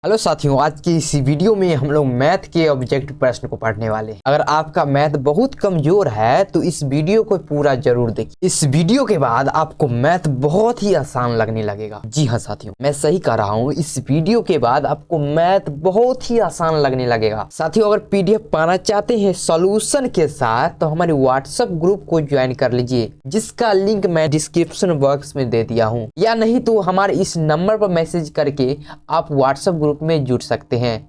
Hello साथियों, आज की इस वीडियो में हम लोग मैथ के ऑब्जेक्टिव प्रश्न को पढ़ने वाले हैं। अगर आपका मैथ बहुत कमजोर है तो इस वीडियो को पूरा जरूर देखिए। इस वीडियो के बाद आपको मैथ बहुत ही आसान लगने लगेगा। जी हाँ साथियों, मैं सही कह रहा हूँ, इस वीडियो के बाद आपको मैथ बहुत ही आसान लगने लगेगा। साथियों, अगर पीडीएफ पाना चाहते हैं सॉल्यूशन के साथ तो हमारे व्हाट्सएप ग्रुप को ज्वाइन कर लीजिए, जिसका लिंक मैं डिस्क्रिप्शन बॉक्स में दे दिया हूँ, या नहीं तो हमारे इस नंबर पर मैसेज करके आप व्हाट्सएप ग्रुप में जुड़ सकते हैं।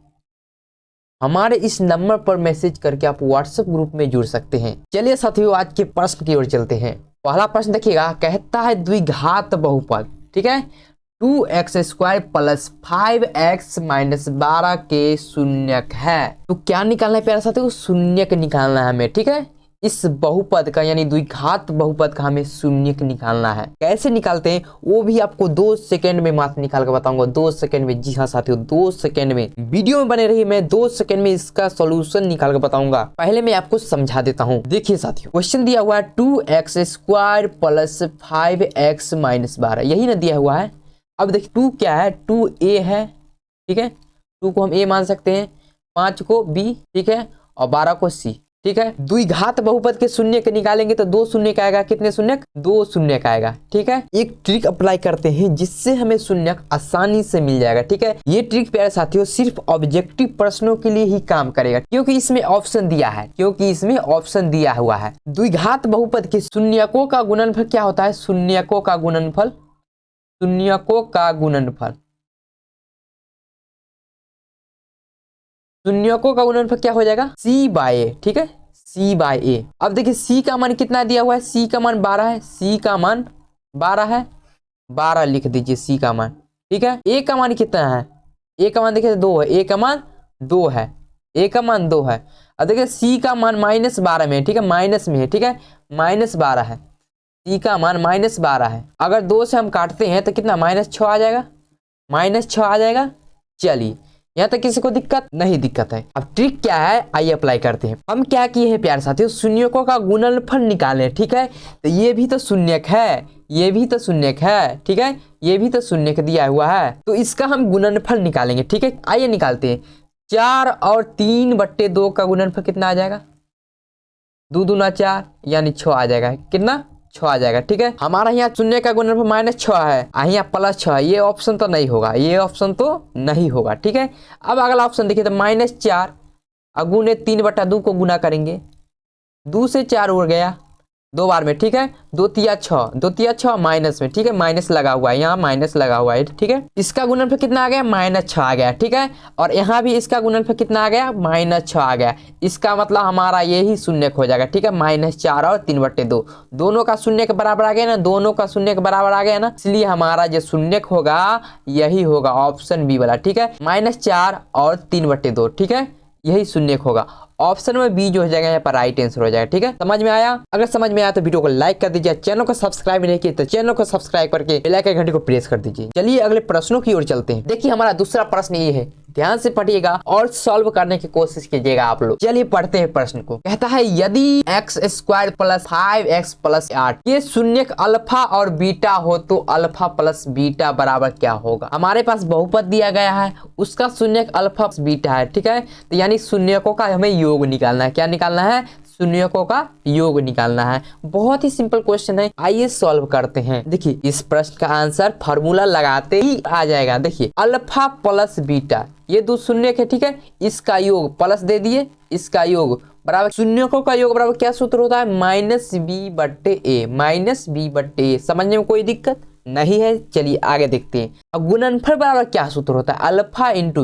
हमारे इस नंबर पर मैसेज करके आप व्हाट्सएप ग्रुप में जुड़ सकते हैं। चलिए साथियों, आज के प्रश्न की ओर चलते हैं। पहला प्रश्न देखिएगा, कहता है द्विघात बहुपद, ठीक है, 2x² प्लस 5x माइनस 12 के शून्यक है। तो क्या निकालना है प्यारे साथियों? शून्यक निकालना है हमें, ठीक है। इस बहुपद का यानी द्विघात बहुपद का हमें शून्यक निकालना है। कैसे निकालते हैं वो भी आपको 2 सेकंड में मात्र निकाल कर बताऊंगा। 2 सेकंड में, जी हाँ साथियों, 2 सेकंड में। वीडियो में बने रहिए, मैं 2 सेकंड में इसका सॉल्यूशन निकाल कर बताऊंगा। पहले मैं आपको समझा देता हूँ। देखिए साथियों, क्वेश्चन दिया हुआ है 2x² प्लस 5x माइनस 12, यही ना दिया हुआ है। अब देखिए 2 क्या है, 2a है, ठीक है। 2 को हम a मान सकते हैं, 5 को b, ठीक है, और 12 को c, ठीक है। द्विघात बहुपद के शून्यक निकालेंगे तो 2 शून्यक आएगा। कितने शून्यक? 2 शून्यक आएगा, ठीक है। एक ट्रिक अप्लाई करते हैं जिससे हमें शून्यक आसानी से मिल जाएगा, ठीक है। ये ट्रिक प्यारे साथियों सिर्फ ऑब्जेक्टिव प्रश्नों के लिए ही काम करेगा, क्योंकि इसमें ऑप्शन दिया हुआ है। द्विघात बहुपद के शून्यकों का गुणनफल क्या होता है? शून्यकों का गुणनफल क्या हो जाएगा? c/a, ठीक है, c/a। अब देखिए c का मान कितना दिया हुआ है? c का मान 12 है, c का मान 12 है, 12 लिख दीजिए c का मान, ठीक है। a का मान कितना है? a का मान देखिए 2 है, a का मान 2 है, a का मान 2 है। अब देखिए c का मान -12 में, ठीक है, माइनस में है, ठीक है, -12 है, c का मान -12 है। अगर 2 से हम काटते हैं तो कितना? -6 आ जाएगा, -6 आ जाएगा। चलिए, यहाँ तक किसी को दिक्कत नहीं? दिक्कत है। अब ट्रिक क्या है, आइए अप्लाई करते हैं। हम क्या किए हैं प्यारे साथियों, शून्यकों का गुणनफल निकालें, ठीक है। तो ये भी तो शून्यक है, ये भी तो शून्यक है, ठीक है, ये भी तो शून्यक दिया हुआ है, तो इसका हम गुणनफल निकालेंगे, ठीक है। आइए निकालते हैं। 4 और 3/2 का गुणनफल कितना आ जाएगा? 2 दूना 4 यानी 6 आ जाएगा। कितना? 6 आ जाएगा, ठीक है। हमारा यहाँ शून्य का गुणनफल -6 है, यहाँ +6, ये ऑप्शन तो नहीं होगा, ये ऑप्शन तो नहीं होगा, ठीक है। अब अगला ऑप्शन देखिए तो -4 गुणे 3/2 को गुना करेंगे, 2 से 4 उड़ गया 2 बार में, ठीक है। 2 तिया 6, 2 तिया 6 माइनस में, ठीक है, माइनस लगा हुआ है, यहाँ माइनस लगा हुआ है, ठीक है। इसका गुणनफल कितना आ गया? -6 आ गया, ठीक है। और यहाँ भी इसका गुणनफल कितना आ गया? -6 आ गया। इसका मतलब हमारा यही शून्यक हो जाएगा, ठीक है। -4 और 3/2 दोनों का शून्यक बराबर आ गया ना, दोनों का शून्यक बराबर आ गया ना, इसलिए हमारा जो शून्यक होगा यही होगा, ऑप्शन बी वाला, ठीक है। -4 और 3/2, ठीक है, यही शून्यक होगा। ऑप्शन में बी जो हो जाएगा यहाँ पर राइट आंसर हो जाएगा, ठीक है। समझ में आया? अगर समझ में आया तो वीडियो को लाइक कर दीजिए, चैनल को सब्सक्राइब नहीं किया तो चैनल को सब्सक्राइब करके बेल आइकन घंटी को प्रेस कर दीजिए। चलिए अगले प्रश्नों की ओर चलते हैं। देखिए हमारा दूसरा प्रश्न ये है, ध्यान से पढ़िएगा और सॉल्व करने की कोशिश कीजिएगा आप लोग। चलिए पढ़ते हैं प्रश्न को। कहता है यदि x² प्लस 5x प्लस 8 के शून्यक अल्फा और बीटा हो तो अल्फा प्लस बीटा बराबर क्या होगा? हमारे पास बहुपद दिया गया है, उसका शून्यक अल्फा बीटा है, ठीक है। तो यानी शून्यकों का हमें योग निकालना है। क्या निकालना है? शून्यकों का योग निकालना है। बहुत ही सिंपल क्वेश्चन है, आइए सॉल्व करते हैं। देखिए इस प्रश्न का आंसर फार्मूला लगाते ही आ जाएगा। देखिए अल्फा प्लस बीटा, ये 2 शून्यक है, ठीक है, इसका योग प्लस दे दिए, इसका योग बराबर, शून्यकों का योग बराबर क्या सूत्र होता है? -b/a। समझने में कोई दिक्कत नहीं है? चलिए आगे देखते हैं। अब गुणनफल बराबर क्या सूत्र होता है? अल्फा इंटू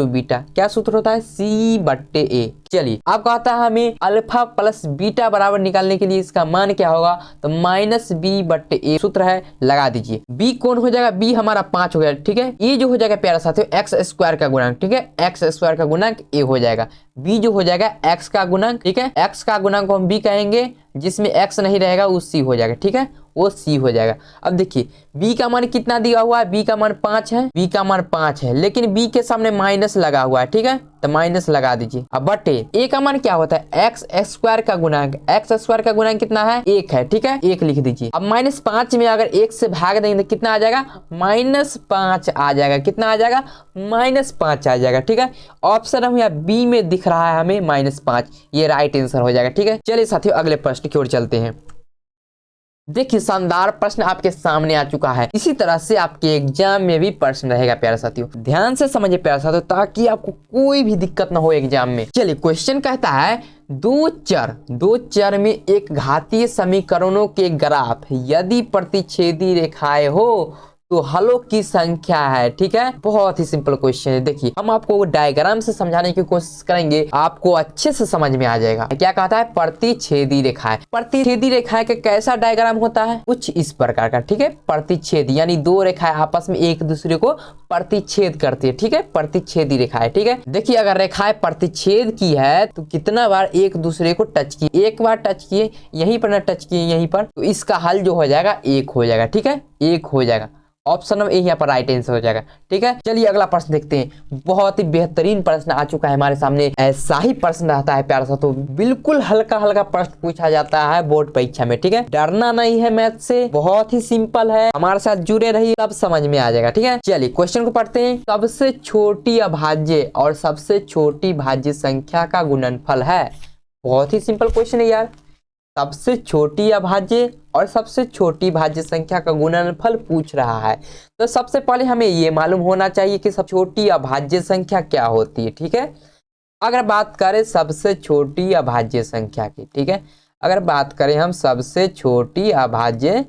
बीटा, क्या सूत्र होता है? c/a। चलिए अब कहता है हमें अल्फा प्लस बीटा बराबर निकालने के लिए इसका मान क्या होगा? तो -b/a सूत्र है, लगा दीजिए। b कौन हो जाएगा? b हमारा 5 हो गया, ठीक है। ये जो हो जाएगा प्यारा साथियों x² का गुणांक, ठीक है, x² का गुणांक a हो जाएगा। b जो हो जाएगा x का गुणांक, ठीक है, x का गुणांक को हम b कहेंगे, जिसमें x नहीं रहेगा वो c हो जाएगा, ठीक है। वो सी हो जाएगा। अब देखिए b का मान कितना दिया हुआ है, b का मान 5 है, b का मान 5 है, लेकिन b के सामने माइनस लगा हुआ है, ठीक है, तो माइनस लगा दीजिए। अब बटे a का मान क्या होता है, x स्क्वायर का गुणांक, x स्क्वायर का गुणांक कितना है, 1 है, ठीक है, 1 लिख दीजिए। अब -5 में अगर 1 से भाग देंगे तो कितना आ जाएगा, -5 आ जाएगा, कितना आ जाएगा, -5 आ जाएगा, ठीक है। ऑप्शन हम यहाँ बी में दिख रहा है हमें -5, ये राइट आंसर हो जाएगा, ठीक है। चलिए साथियों अगले प्रश्न की ओर चलते हैं। देखिए शानदार प्रश्न आपके सामने आ चुका है। इसी तरह से आपके एग्जाम में भी प्रश्न रहेगा प्यारे साथियों, ध्यान से समझिए प्यारे साथियों, ताकि आपको कोई भी दिक्कत ना हो एग्जाम में। चलिए क्वेश्चन कहता है दो चर में एक घातीय समीकरणों के ग्राफ यदि प्रतिच्छेदी रेखाएं हो तो हलों की संख्या है, ठीक है। बहुत ही सिंपल क्वेश्चन है। देखिए हम आपको डायग्राम से समझाने की कोशिश करेंगे, आपको अच्छे से समझ में आ जाएगा। क्या कहता है, प्रतिच्छेदी रेखाएं। प्रतिच्छेदी रेखाएं का कैसा डायग्राम होता है, कुछ इस प्रकार का, ठीक है। प्रतिच्छेद यानी दो रेखाएं आपस में एक दूसरे को प्रतिच्छेद करती है, ठीक है, प्रतिच्छेदी रेखाएं, ठीक है। देखिए अगर रेखाएं प्रतिच्छेद की है तो कितना बार एक दूसरे को टच किए, एक बार टच किए, यहीं पर ना टच किए यहीं पर, तो इसका हल जो हो जाएगा 1 हो जाएगा, ठीक है, 1 हो जाएगा। ऑप्शन नंबर ए यहाँ पर राइट आंसर हो जाएगा, ठीक है। चलिए अगला प्रश्न देखते हैं। बहुत ही बेहतरीन प्रश्न आ चुका है हमारे सामने। ऐसा ही प्रश्न रहता है प्यारे साथियों, बिल्कुल हल्का हल्का प्रश्न पूछा जाता है बोर्ड परीक्षा में, ठीक है। डरना नहीं है मैथ से, बहुत ही सिंपल है, हमारे साथ जुड़े रहिए, सब समझ में आ जाएगा, ठीक है। चलिए क्वेश्चन को पढ़ते हैं। सबसे छोटी अभाज्य और सबसे छोटी भाज्य संख्या का गुणनफल है। बहुत ही सिंपल क्वेश्चन है यार, सबसे छोटी अभाज्य और सबसे छोटी भाज्य संख्या का गुणनफल पूछ रहा है। तो सबसे पहले हमें ये मालूम होना चाहिए कि सबसे छोटी अभाज्य संख्या क्या होती है, ठीक है। अगर बात करें सबसे छोटी अभाज्य संख्या की, ठीक है, अगर बात करें हम सबसे छोटी अभाज्य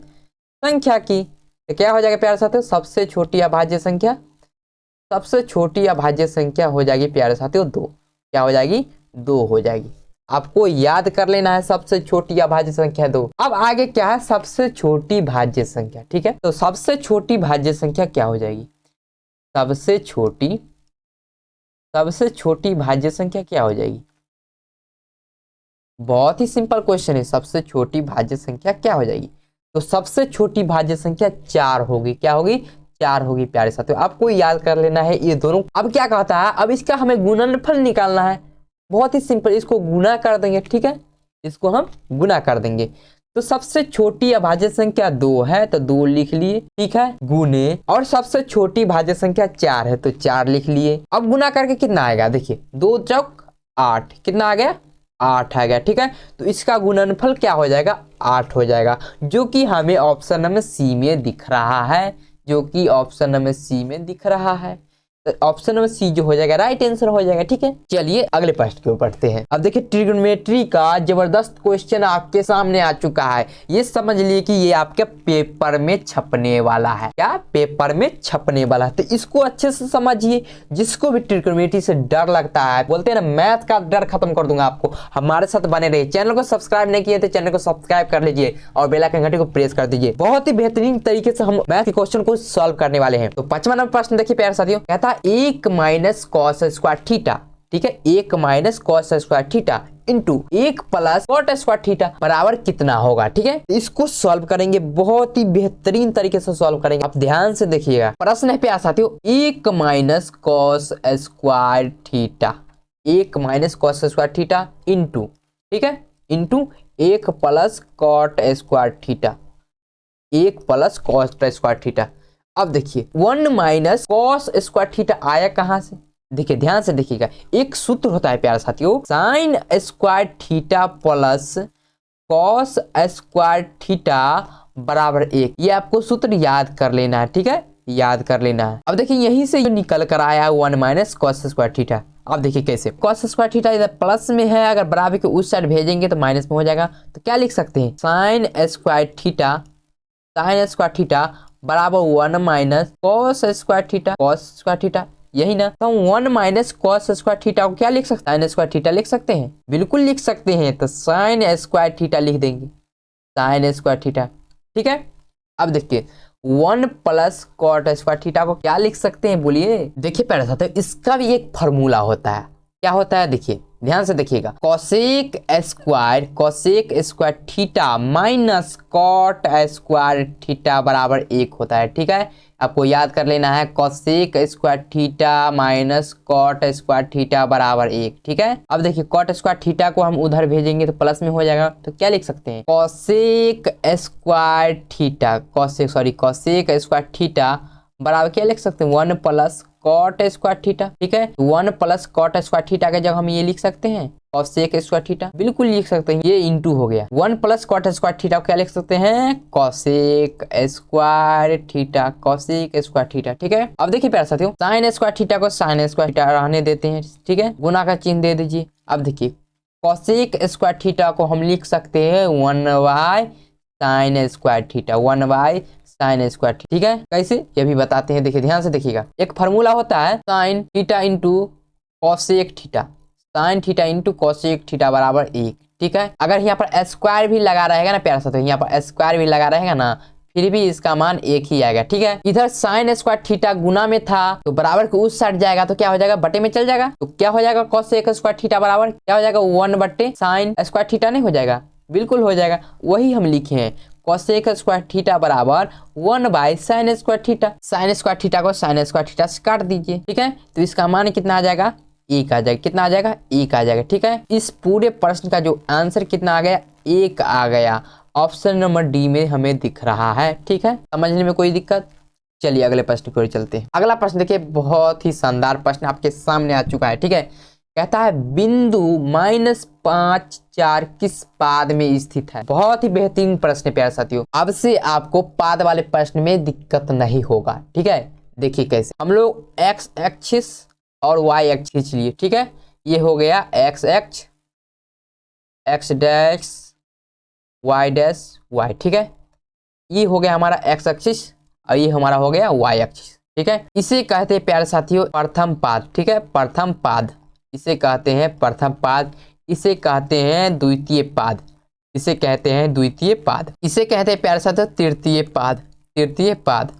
संख्या की, तो क्या हो जाएगा प्यारे साथियों, सबसे छोटी अभाज्य संख्या, सबसे छोटी अभाज्य संख्या हो जाएगी प्यारे साथियों 2। क्या हो जाएगी, 2 हो जाएगी। आपको याद कर लेना है सबसे छोटी अभाज्य संख्या 2। अब आगे क्या है, सबसे छोटी भाज्य संख्या, ठीक है। तो सबसे छोटी भाज्य संख्या क्या हो जाएगी, सबसे छोटी भाज्य संख्या क्या हो जाएगी। बहुत ही सिंपल क्वेश्चन है, सबसे छोटी भाज्य संख्या क्या हो जाएगी। तो सबसे छोटी भाज्य संख्या 4 होगी। क्या होगी, 4 होगी प्यारे साथियों। आपको याद कर लेना है ये दोनों। अब क्या कहता है, अब इसका हमें गुणनफल निकालना है। बहुत ही सिंपल, इसको गुना कर देंगे, ठीक है, इसको हम गुना कर देंगे। तो सबसे छोटी अभाज्य संख्या 2 है तो 2 लिख लिए, ठीक है, गुने, और सबसे छोटी भाज्य संख्या 4 है तो 4 लिख लिए। अब गुना करके कितना आएगा, देखिए 2 चौक 8, कितना आ गया, 8 आ गया, ठीक है। तो इसका गुणनफल क्या हो जाएगा, 8 हो जाएगा, जो कि हमें ऑप्शन नंबर सी में दिख रहा है, जो कि ऑप्शन नंबर सी में दिख रहा है। ऑप्शन नंबर सी जो हो जाएगा राइट आंसर हो जाएगा, ठीक है। चलिए अगले प्रश्न की ओर बढ़ते हैं। अब देखिए ट्रिग्नोमेट्री का जबरदस्त क्वेश्चन आपके सामने आ चुका है। ये समझ लिए कि ये आपके पेपर में छपने वाला है। क्या, पेपर में छपने वाला है, तो इसको अच्छे से समझिए। जिसको भी ट्रिग्नोमेट्री से डर लगता है, बोलते हैं ना मैथ का डर खत्म कर दूंगा आपको, हमारे साथ बने रहिए। चैनल को सब्सक्राइब नहीं किए तो चैनल को सब्सक्राइब कर लीजिए और बेल आइकन घंटी को प्रेस कर दीजिए। बहुत ही बेहतरीन तरीके से हम मैथ के क्वेश्चन को सॉल्व करने वाले हैं। तो 5वां नंबर प्रश्न देखिए प्यारे साथियों, कहता 1 माइनस कॉस स्क्वायर थीटा, ठीक है, 1 minus cos square theta into 1 plus cot square theta बराबर कितना होगा, ठीक है। इसको सॉल्व करेंगे, बहुत ही बेहतरीन तरीके से सॉल्व करेंगे। आप ध्यान से देखिएगा, प्रश्न है प्यारे साथियों, 1 minus cos square theta, 1 minus cos square theta into, ठीक है, into 1 plus cot square theta, 1 plus cot square theta. अब देखिए 1 माइनस कॉस स्क्वायर थीटा आया कहां से, देखिए ध्यान से देखिएगा, एक सूत्र होता है प्यारे साथियों, sine square theta plus cos square theta बराबर 1। ये आपको सूत्र याद कर लेना है, ठीक है, याद कर लेना है। अब देखिए यहीं से निकल कर आया 1 माइनस कॉस स्क्वायर थीटा। अब देखिए कैसे, कॉस स्क्वायर थीटा इधर प्लस में है, अगर बराबर के उस साइड भेजेंगे तो माइनस में हो जाएगा। तो क्या लिख सकते हैं, sine square theta, sine square theta बराबर 1 minus cos square theta, cos square theta, यही ना। तो 1 माइनस कॉस स्क्वायर थीटा को क्या लिख सकते हैं, साइन स्क्वायर थीटा लिख सकते हैं, बिल्कुल लिख सकते हैं। तो साइन स्क्वायर थीटा लिख देंगे, साइन स्क्वायर थीटा, ठीक है। अब देखिए 1 प्लस कॉट स्क्वायर थीटा को क्या लिख सकते हैं, बोलिए। देखिए प्यारे साथियों, इसका भी एक फॉर्मूला होता है। क्या होता है, देखिए ध्यान से देखिएगा, cosec square theta minus cot square theta बराबर 1 होता है। ठीक है, आपको याद कर लेना है, cosec square theta minus cot square theta बराबर 1। ठीक है, अब देखिए कॉट स्क्वायर थीटा को हम उधर भेजेंगे तो प्लस में हो जाएगा, तो क्या लिख सकते हैं, कोसेक स्क्वायर थीटा बराबर क्या लिख सकते हैं, 1 प्लस कॉट स्क्वायर थीटा। ठीक है, 1 प्लस कॉट स्क्वायर थीटा के जगह हम ये लिख सकते हैं कोसेक स्क्वायर थीटा, बिल्कुल लिख सकते हैं, ये इंटू हो गया। 1 प्लस कॉट स्क्वायर थीटा को क्या लिख सकते हैं, कोसेक स्क्वायर थीटा। ठीक है, अब देखिए प्यारे साथियों, साइन स्क्वायर थीटा को साइन स्क्वायर थीटा रहने देते हैं। ठीक है, गुना का चिन्ह दे दीजिए। अब देखिए कोसेक स्क्वायर थीटा को हम लिख सकते हैं 1 sine square theta, 1 sine square. ठीक है, कैसे ये भी बताते हैं, देखिए ध्यान से देखिएगा। एक फार्मूला होता है sine theta into cosec theta, sine theta into cosec theta बराबर 1। ठीक है, अगर यहाँ पर स्क्वायर भी लगा रहेगा ना प्यारा साथियों, यहाँ पर स्क्वायर भी लगा रहेगा ना, फिर भी इसका मान 1 ही आएगा। ठीक है, इधर साइन स्क्वायर थीटा गुना में था तो बराबर के उस साइड जाएगा तो क्या हो जाएगा, बटे में चल जाएगा, तो क्या हो जाएगा, कोसेक स्क्वायर थीटा बराबर क्या हो जाएगा, 1 बटे साइन स्क्वायर थीटा नहीं हो जाएगा, बिल्कुल हो जाएगा। वही हम लिखे हैं, कोसेक स्क्वायर थीटा बराबर 1 by sine square theta. Sine square theta को साइन स्क्वायर थीटा से काट दीजिए। ठीक है, तो इसका मान कितना आ जाएगा, 1 आ जाएगा। कितना आ जाएगा, 1 आ जाएगा। ठीक है, इस पूरे प्रश्न का जो आंसर कितना आ गया, 1 आ गया। ऑप्शन नंबर डी में हमें दिख रहा है। ठीक है, समझने में कोई दिक्कत, चलिए अगले प्रश्न की ओर चलते हैं। अगला प्रश्न देखिए, बहुत ही शानदार प्रश्न आपके सामने आ चुका है। ठीक है, कहता है बिंदु -5 4 किस पाद में स्थित है। बहुत ही बेहतरीन प्रश्न है प्यारे साथियों, अब से आपको पाद वाले प्रश्न में दिक्कत नहीं होगा। ठीक है, देखिए कैसे, हम लोग एक्स एक्सिस और वाई एक्सिस लिए। ठीक है, ये हो गया X X, X dash, Y dash Y. ठीक है, ये हो गया हमारा एक्स एक्सिस और ये हमारा हो गया वाई एक्सिस। ठीक है, इसे कहते हैं प्यारे साथियों प्रथम पाद। ठीक है, प्रथम पाद इसे कहते हैं प्रथम पाद, इसे कहते हैं द्वितीय पाद, इसे कहते हैं द्वितीय पाद, इसे कहते हैं प्यारे साथियों तृतीय पाद, तृतीय पाद,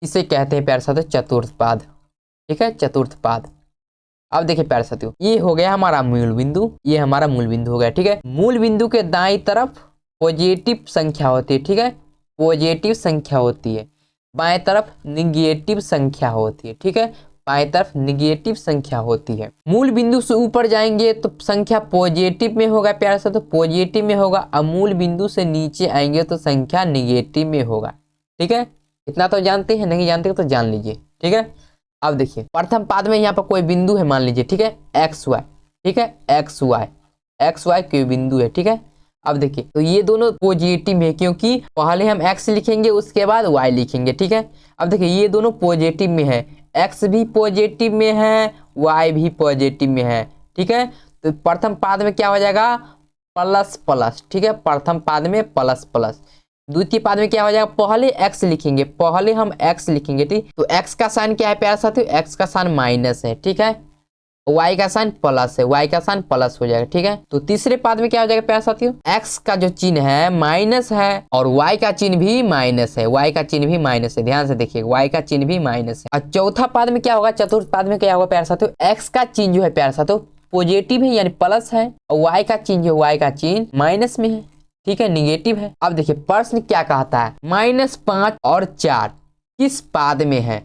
इसे कहते हैं प्यारे साथियों चतुर्थ पाद। ठीक है, चतुर्थ पाद। अब देखिए प्यारे साथियों, ये हो गया हमारा मूल बिंदु, ये हमारा मूल बिंदु हो गया। ठीक है, मूल बिंदु के दाईं तरफ पॉजिटिव संख्या होती है। ठीक है, पॉजिटिव संख्या होती है, बाएं तरफ निगेटिव संख्या होती है। ठीक है, बाएं तरफ निगेटिव संख्या होती है। मूल बिंदु से ऊपर जाएंगे तो संख्या पॉजिटिव में होगा प्यारे साथियों, पॉजिटिव में होगा। अब मूल बिंदु से नीचे आएंगे तो संख्या निगेटिव में होगा। ठीक है, इतना तो जानते हैं, नहीं जानते तो जान लीजिए। ठीक है, अब देखिए प्रथम पाद में यहाँ पर कोई बिंदु है मान लीजिए। ठीक है, एक्स वाई। ठीक है, एक्स वाई कोई बिंदु है। ठीक है, अब देखिए तो ये दोनों पॉजिटिव है क्योंकि पहले हम एक्स लिखेंगे उसके बाद वाई लिखेंगे। ठीक है, अब देखिए ये दोनों पॉजिटिव में है, एक्स भी पॉजिटिव में है, वाई भी पॉजिटिव में है। ठीक है, तो प्रथम पाद में क्या हो जाएगा, प्लस प्लस। ठीक है, प्रथम पाद में प्लस प्लस। द्वितीय पाद में क्या हो जाएगा, पहले एक्स लिखेंगे, पहले हम एक्स लिखेंगे। ठीक, तो एक्स का साइन क्या है प्यारे साथियों, एक्स का साइन माइनस है। ठीक है, वाई का साइन प्लस है, वाई का साइन प्लस हो जाएगा। ठीक है, तो तीसरे पाद में क्या हो जाएगा प्यारे साथियों, एक्स का जो चिन्ह है माइनस है और वाई का चिन्ह भी माइनस है, वाई का चिन्ह भी माइनस है। ध्यान से देखिए, वाई का चिन्ह भी माइनस है। और चौथा पाद में क्या होगा, चतुर्थ पाद में क्या होगा प्यारे साथियों, एक्स का चिन्ह जो है प्यारे साथियों पॉजिटिव है यानी प्लस है और वाई का चिन्ह जो वाई का चिन्ह माइनस में है। ठीक है, निगेटिव है। अब देखिए प्रश्न क्या कहता है, -5 और 4 किस पाद में है।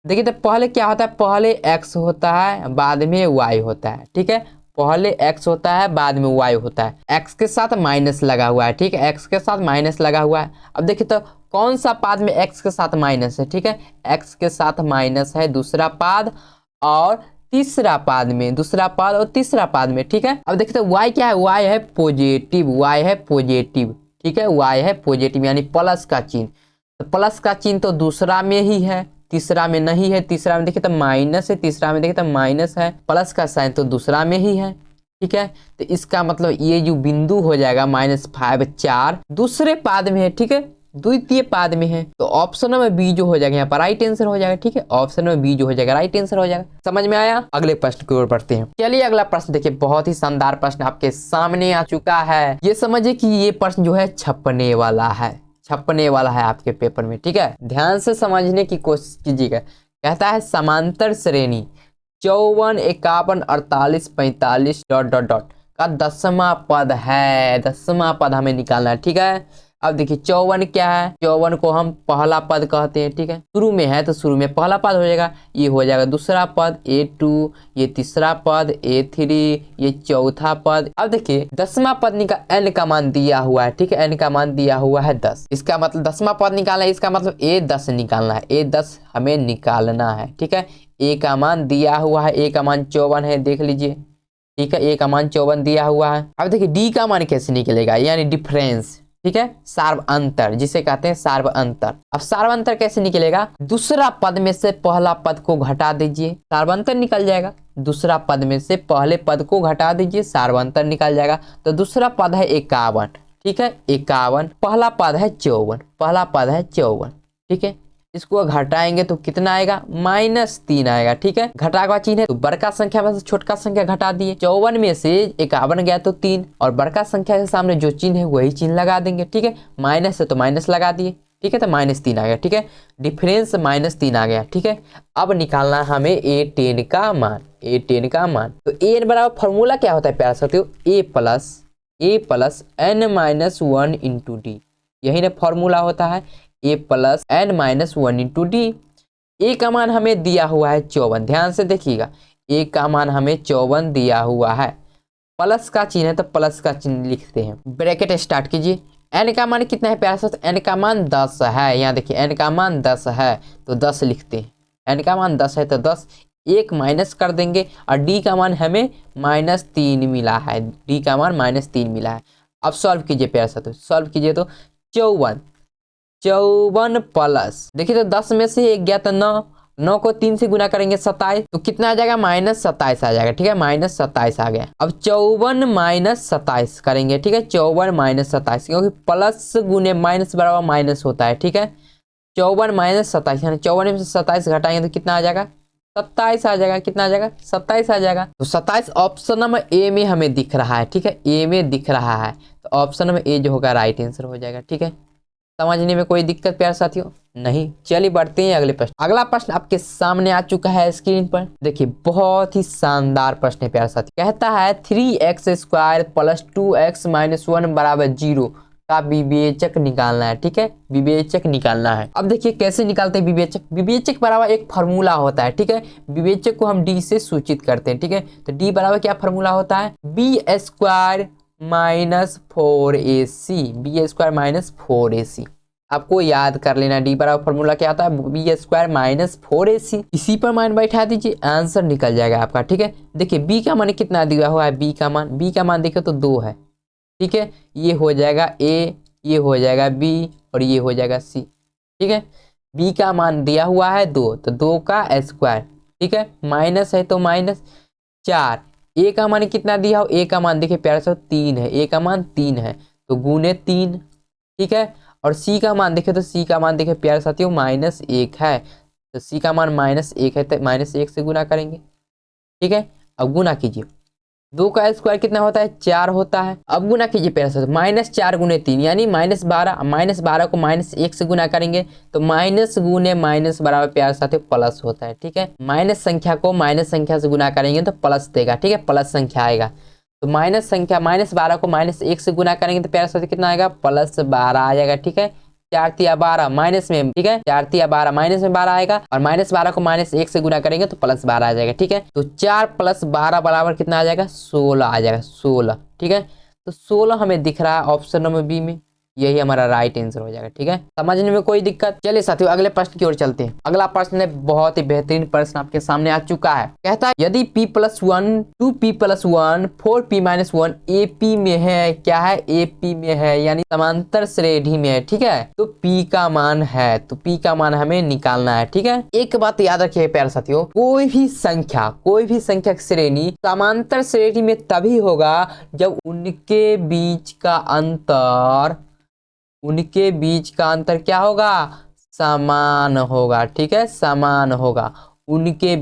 देखिए तो पहले क्या होता है, पहले x होता है बाद में y होता है। ठीक है, पहले x होता है बाद में y होता है, x के साथ माइनस लगा हुआ है। ठीक है, x के साथ माइनस लगा हुआ है। अब देखिए तो कौन सा पाद में x के साथ माइनस है। ठीक है, x के साथ माइनस है दूसरा पाद और तीसरा पाद में, दूसरा पाद और तीसरा पाद में। ठीक है, अब देखिए तो y क्या है, y है पॉजिटिव, y है पॉजिटिव। ठीक है, y है पॉजिटिव यानी प्लस का चिन्ह, तो प्लस का चिन्ह तो दूसरा में ही है, तीसरा में नहीं है। तीसरा में देखिए तो माइनस है, तीसरा में देखिए तो माइनस है, प्लस का साइन तो दूसरा में ही है। ठीक है, तो इसका मतलब ये जो बिंदु हो जाएगा -5 4 दूसरे पाद में है। ठीक है, द्वितीय पाद में है, तो ऑप्शन नंबर बी जो हो जाएगा यहाँ पर राइट आंसर हो जाएगा। ठीक है, ऑप्शन नंबर बी जो हो जाएगा राइट आंसर हो जाएगा। समझ में आया, अगले प्रश्न की ओर बढ़ते हैं। चलिए अगला प्रश्न देखिए, बहुत ही शानदार प्रश्न आपके सामने आ चुका है। ये समझिए कि ये प्रश्न जो है छपने वाला है, छपने वाला है आपके पेपर में। ठीक है, ध्यान से समझने की कोशिश कीजिएगा। कहता है समांतर श्रेणी 54, 51, 48, 45 डॉट डॉट डॉट का 10वां पद है। 10वां पद हमें निकालना है, ठीक है। अब देखिए 54 क्या है, 54 को हम पहला पद कहते हैं, ठीक है। शुरू में है तो शुरू में पहला पद हो जाएगा, ये हो जाएगा दूसरा पद A2, ये तीसरा पद A3, ये चौथा पद। अब देखिए 10वां पद n का मान दिया हुआ है, ठीक है। n का मान दिया हुआ है 10, इसका मतलब 10वां पद निकालना है, इसका मतलब A10 निकालना है। A10 हमें निकालना है, ठीक है। A का मान दिया हुआ है, A का मान 54 है, देख लीजिए, ठीक है। A का मान 54 दिया हुआ है। अब देखिए D का मान कैसे निकलेगा, यानी डिफरेंस, ठीक है। सार्व अंतर जिसे कहते हैं सार्व अंतर। अब सार्व अंतर कैसे निकलेगा, दूसरा पद में से पहला पद को घटा दीजिए, सार्व अंतर निकल जाएगा। दूसरा पद में से पहले पद को घटा दीजिए, सार्व अंतर निकल जाएगा। तो दूसरा पद है 51, ठीक है, 51। पहला पद है 54, पहला पद है 54, ठीक है। इसको घटाएंगे तो कितना आएगा, -3 आएगा, ठीक है। घटा का चिन्ह है तो बड़का संख्या में से छोटका संख्या घटा दिए। 54 में से 51 गया तो 3, और बड़का संख्या के सामने जो चिन्ह है वही चिन्ह लगा देंगे, ठीक है। माइनस है तो माइनस लगा दिए, ठीक है, तो -3 आ गया, ठीक है। डिफरेंस -3 आ गया, ठीक है। अब निकालना हमें A10 का मान, A10 का मान। तो A बराबर फॉर्मूला क्या होता है प्यारे साथियों, A plus n-1 into D, यही ना फॉर्मूला होता है, A plus n-1 into D. A का मान हमें दिया हुआ है 54, ध्यान से देखिएगा, A का मान हमें 54 दिया हुआ है। प्लस का चिन्ह है तो प्लस का चिन्ह लिखते हैं, ब्रैकेट स्टार्ट कीजिए। n का मान कितना है प्यारे साथ, n का मान 10 है, यहाँ देखिए n का मान 10 है तो 10 लिखते हैं। n का मान 10 है तो 10, एक माइनस कर देंगे, और D का मान हमें -3 मिला है, D का मान -3 मिला है। अब सॉल्व कीजिए प्यारे साथ, सॉल्व कीजिए तो 54 प्लस, देखिए तो 10 में से 1 गया तो 9 को 3 से गुना करेंगे 27, तो कितना आ जाएगा, -27 आ जाएगा, ठीक है, -27 आ गया। अब 54 - 27 करेंगे, ठीक है, 54 - 27, क्योंकि प्लस गुने माइनस बराबर माइनस होता है, ठीक है। 54 - 27 यानी 54 में से 27 घटाएंगे तो कितना आ जाएगा, 27 आ जाएगा। कितना आ जाएगा, 27 आ जाएगा। तो 27 ऑप्शन नंबर ए में हमें दिख रहा है, ठीक है, ए में दिख रहा है, तो ऑप्शन नंबर ए जो होगा राइट आंसर हो जाएगा, ठीक है। समझने में कोई दिक्कत प्यारे साथियों नहीं। चलिए बढ़ते हैं अगले प्रश्न। अगला प्रश्न आपके सामने आ चुका है स्क्रीन पर, देखिए बहुत ही शानदार प्रश्न है प्यारे साथियों। कहता है 3x² + 2x - 1 = 0 का विवेचक निकालना है, ठीक है, विवेचक निकालना है। अब देखिए कैसे निकालते हैं विवेचक। विवेचक बराबर एक फार्मूला होता है, ठीक है। विवेचक को हम डी से सूचित करते हैं, ठीक है। तो डी बराबर क्या फार्मूला होता है, b² - 4ac, b² - 4ac। आपको याद कर लेना, डी बराबर फार्मूला क्या आता है, b² - 4ac। इसी पर मान बैठा दीजिए, आंसर निकल जाएगा आपका, ठीक है। देखिए b का मान कितना दिया हुआ है, b का मान देखिए तो 2 है, ठीक है। ये हो जाएगा A, ये हो जाएगा B, और ये हो जाएगा C, ठीक है। B का मान दिया हुआ है 2, तो 2 का स्क्वायर, ठीक है, माइनस है तो -4। A का मान कितना दिया हो, A का मान देखिए प्यारे से 3 है, A का मान 3 है तो गुने 3, ठीक है। और C का मान देखे तो C का मान देखे प्यारे साथियों -1 है, तो C का मान -1 है तो -1 से गुना करेंगे, ठीक है। अब गुना कीजिए, 2 का स्क्वायर कितना होता है, 4 होता है। अब गुना कीजिए प्यारे साथियों, -4 गुने 3 यानी -12, -12 को -1 से गुना करेंगे तो माइनस गुने माइनस बराबर प्यारे साथियों प्लस होता है, ठीक है। माइनस संख्या को माइनस संख्या से गुना करेंगे तो प्लस देगा, ठीक है, प्लस संख्या आएगा। तो माइनस संख्या -12 को -1 से गुना करेंगे तो प्यारे साथियों कितना आएगा, +12 आ जाएगा, ठीक है। 4 तिया 12 माइनस में, ठीक है, 4 तिया 12 माइनस में 12 आएगा, और -12 को -1 से गुना करेंगे तो +12 आ जाएगा, ठीक है। तो 4 + 12 बराबर कितना आ जाएगा, 16 आ जाएगा, 16, ठीक है। तो 16 हमें दिख रहा है ऑप्शन नंबर बी में, यही हमारा राइट आंसर हो जाएगा, ठीक है। समझने में कोई दिक्कत। चलिए साथियों अगले प्रश्न की ओर चलते हैं। अगला प्रश्न है बहुत ही बेहतरीन प्रश्न आपके सामने आ चुका है। कहता है यदि p+1 2p+1 4p-1 AP में है, क्या है, AP में है, यानी समांतर श्रेणी में है, ठीक है। तो p का मान है, तो p का मान हमें निकालना है, ठीक है। एक बात याद रखिए प्यारे साथियों, कोई भी संख्या की श्रेणी समांतर श्रेणी में तभी होगा जब उनके बीच का अंतर क्या होगा, समान होगा, ठीक है, समान होगा। उनके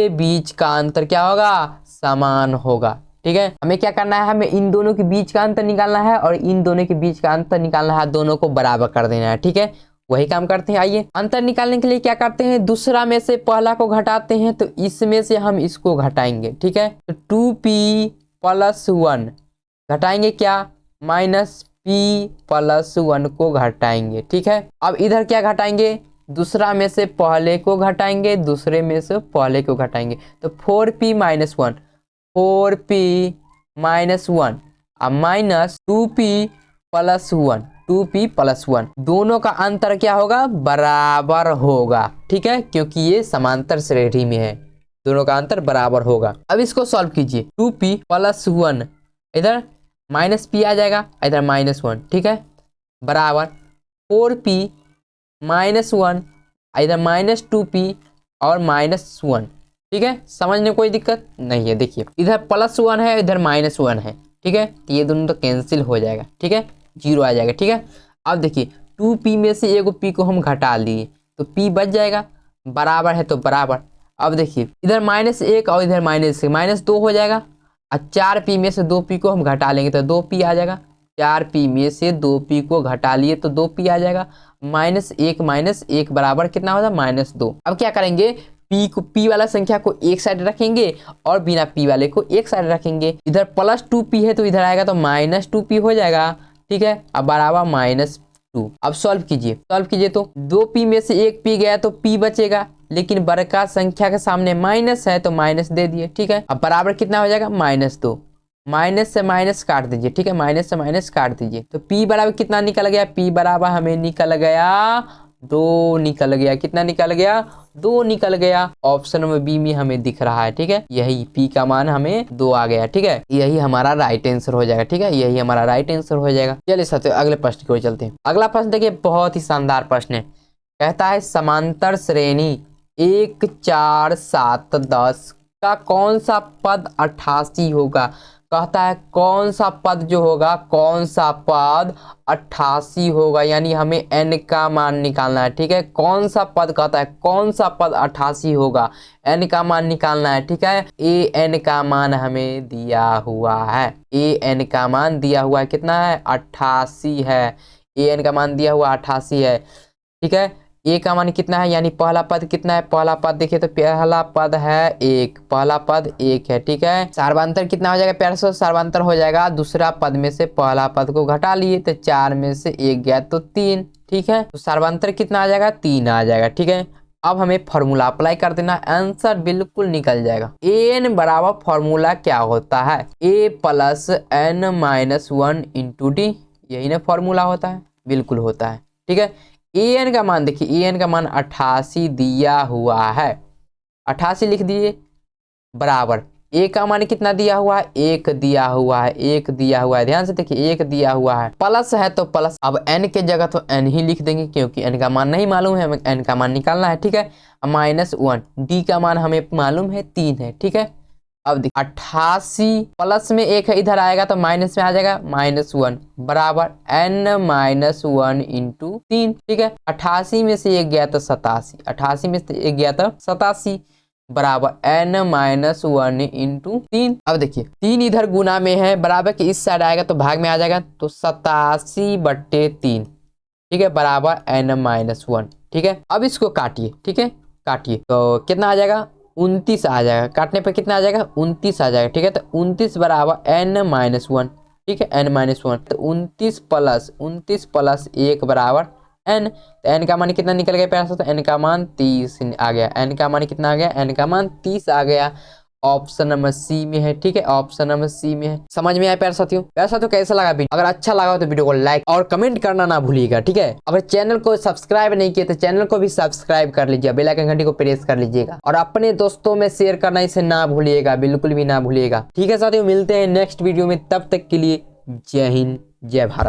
बीच का अंतर क्या होगा, समान होगा, ठीक है। हमें क्या करना है, हमें इन दोनों के बीच का अंतर निकालना है, और इन दोनों के बीच का अंतर निकालना है, दोनों को बराबर कर देना है, ठीक है। वही काम करते हैं। आइए अंतर निकालने के लिए क्या करते हैं, दूसरा में से पहला को घटाते हैं, तो इसमें से हम इसको घटाएंगे, ठीक है। तो 2p+1 घटाएंगे क्या, -p+1 को घटाएंगे, ठीक है। अब इधर क्या घटाएंगे, दूसरा में से पहले को घटाएंगे, दूसरे में से पहले को घटाएंगे, तो 4p-1 अब -2p+1 दोनों का अंतर क्या होगा, बराबर होगा, ठीक है, क्योंकि ये समांतर श्रेणी में है, दोनों का अंतर बराबर होगा। अब इसको सॉल्व कीजिए, 2p+1 इधर -p आ जाएगा, इधर -1, ठीक है, बराबर 4p-1 इधर -2p और -1, ठीक है। समझने में कोई दिक्कत नहीं है। देखिए इधर +1 है, इधर -1 है, ठीक है, तो ये दोनों तो कैंसिल हो जाएगा, ठीक है, 0 आ जाएगा, ठीक है। अब देखिए 2p में से एगो p को हम घटा लिए तो p बच जाएगा, बराबर है तो बराबर। अब देखिए इधर -1 और इधर -2 हो जाएगा, और 4p में से 2p को हम घटा लेंगे तो 2p आ जाएगा, 4p में से 2p को घटा लिए तो 2p आ जाएगा, -1 बराबर कितना होगा, -2। अब क्या करेंगे, p वाला संख्या को एक साइड रखेंगे और बिना p वाले को एक साइड रखेंगे। इधर +2p है तो इधर आएगा तो -2p हो जाएगा, ठीक है, अब बराबर -2। अब सॉल्व कीजिए तो 2p में से एक p गया तो p बचेगा, लेकिन बड़का संख्या के सामने माइनस है तो माइनस दे दिए, ठीक है। अब बराबर कितना हो जाएगा, -2, माइनस से माइनस काट दीजिए, ठीक है, माइनस से माइनस काट दीजिए, तो p बराबर कितना निकल गया, p बराबर हमें निकल गया 2 निकल गया, कितना निकल गया, 2 निकल गया। ऑप्शन नंबर बी में हमें दिख रहा है, ठीक है, यही p का मान हमें 2 आ गया, ठीक है, यही हमारा राइट आंसर हो जाएगा, ठीक है, यही हमारा राइट आंसर हो जाएगा। चलिए साथियों अगले प्रश्न की ओर चलते हैं। अगला प्रश्न देखिए बहुत ही शानदार प्रश्न है, कहता है समांतर श्रेणी 1, 4, 7, 10 का कौन सा पद 88 होगा। कहता है कौन सा पद जो होगा, कौन सा पद 88 होगा, यानी हमें n का मान निकालना है, ठीक है। कौन सा पद कहता है, कौन सा पद 88 होगा, n का मान निकालना है, ठीक है। an का मान हमें दिया हुआ है, an का मान दिया हुआ है, कितना है, 88 है, an का मान दिया हुआ 88 है, ठीक है। a का मान कितना है, यानी पहला पद कितना है, पहला पद देखिए तो पहला पद है 1, पहला पद 1 है, ठीक है। सर्वांतर कितना हो जाएगा, प्यार से सर्वांतर हो जाएगा, दूसरा पद में से पहला पद को घटा लिए तो 4 में से 1 गया तो 3, ठीक है, तो सर्वांतर कितना आ जाएगा, 3 आ जाएगा, ठीक है। अब हमें फॉर्मूला अप्लाई कर देना, आंसर बिल्कुल निकल जाएगा। an बराबर फॉर्मूला क्या होता है, a+n-1 × d, यही ना फॉर्मूला होता है, बिल्कुल होता है, ठीक है। an का मान देखिए, an का मान 88 दिया हुआ है, 88 लिख दीजिए, बराबर a का मान कितना दिया हुआ है, 1 दिया हुआ है, 1 दिया हुआ है, ध्यान से देखिए 1 दिया हुआ है, प्लस है तो प्लस, अब n के जगह तो n ही लिख देंगे क्योंकि n का मान नहीं मालूम है, हमें n का मान निकालना है, ठीक है। -1 d का मान हमें मालूम है 3 है, ठीक है। अब देखिए 88 प्लस में 1 है, इधर आएगा तो माइनस में आ जाएगा, -1 बराबर n-1 × 3, ठीक है। 88 में से 1 गया तो 87, 88 में से 1 गया तो 87 बराबर n-1 × 3। अब देखिए 3 इधर गुना में है, बराबर के इस साइड आएगा तो भाग में आ जाएगा, तो 87/3, ठीक है, बराबर n-1, ठीक है। अब इसको काटिए, ठीक है, काटिए तो कितना आ जाएगा, 29 आ जाएगा, काटने पर कितना आ जाएगा, 29 आ जाएगा, ठीक है। तो 29 बराबर n-1, ठीक है, n-1, तो 29 प्लस 1 बराबर n, तो n का मान कितना निकल गया प्यार से, तो n का मान 30 आ गया, n का मान कितना आ गया, n का मान 30 आ गया, ऑप्शन नंबर सी में है, ठीक है, ऑप्शन नंबर सी में है। समझ में आया प्यार साथियों, कैसा लगा वीडियो, अगर अच्छा लगा तो वीडियो को लाइक और कमेंट करना ना भूलिएगा, ठीक है। अगर चैनल को सब्सक्राइब नहीं किया तो चैनल को भी सब्सक्राइब कर लीजिए, बेल आइकन घंटी को प्रेस कर लीजिएगा और अपने दोस्तों में शेयर करना इसे ना भूलिएगा, बिल्कुल भी ना भूलिएगा, ठीक है साथियों। मिलते हैं नेक्स्ट वीडियो में, तब तक के लिए जय हिंद, जय भारत।